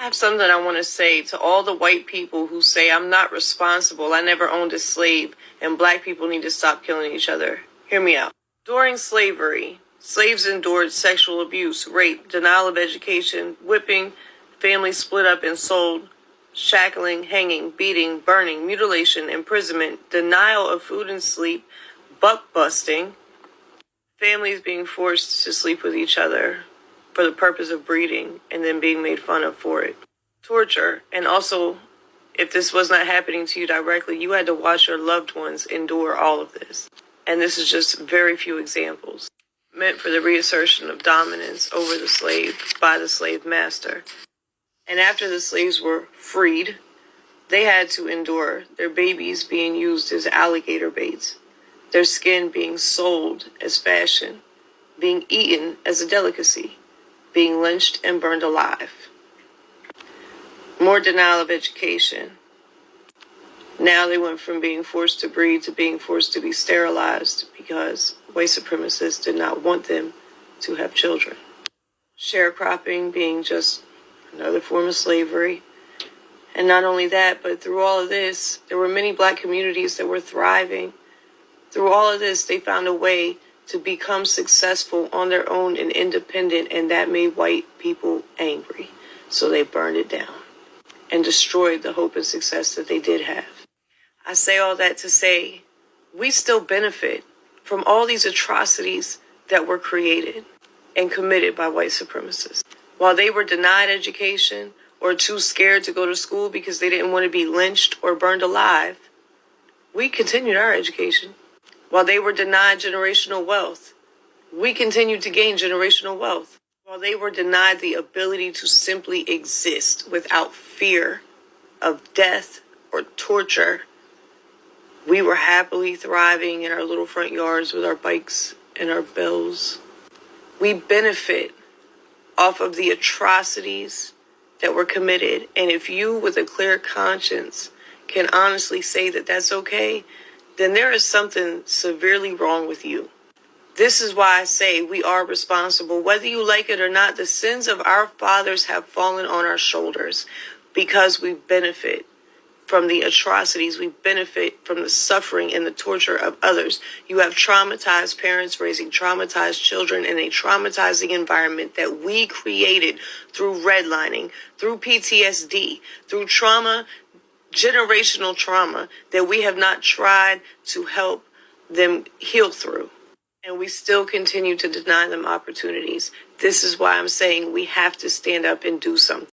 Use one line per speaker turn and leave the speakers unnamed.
I have something I want to say to all the white people who say I'm not responsible, I never owned a slave, and black people need to stop killing each other. Hear me out. During slavery, slaves endured sexual abuse, rape, denial of education, whipping, families split up and sold, shackling, hanging, beating, burning, mutilation, imprisonment, denial of food and sleep, buck busting, families being forced to sleep with each other for the purpose of breeding and then being made fun of for it. Torture, and also, if this was not happening to you directly, you had to watch your loved ones endure all of this. And this is just very few examples, meant for the reassertion of dominance over the slave by the slave master. And after the slaves were freed, they had to endure their babies being used as alligator baits, their skin being sold as fashion, being eaten as a delicacy, being lynched and burned alive. More denial of education. Now they went from being forced to breed to being forced to be sterilized because white supremacists did not want them to have children. Sharecropping being just another form of slavery. And not only that, but through all of this, there were many black communities that were thriving. Through all of this, they found a way to become successful on their own and independent, and that made white people angry. So they burned it down and destroyed the hope and success that they did have. I say all that to say, we still benefit from all these atrocities that were created and committed by white supremacists. While they were denied education or too scared to go to school because they didn't want to be lynched or burned alive, we continued our education. While they were denied generational wealth, we continued to gain generational wealth. While they were denied the ability to simply exist without fear of death or torture, we were happily thriving in our little front yards with our bikes and our bells. We benefit off of the atrocities that were committed. And if you, with a clear conscience, can honestly say that that's okay, then there is something severely wrong with you. This is why I say we are responsible. Whether you like it or not, the sins of our fathers have fallen on our shoulders because we benefit from the atrocities. We benefit from the suffering and the torture of others. You have traumatized parents raising traumatized children in a traumatizing environment that we created through redlining, through PTSD, through trauma, generational trauma that we have not tried to help them heal through. And we still continue to deny them opportunities. This is why I'm saying we have to stand up and do something.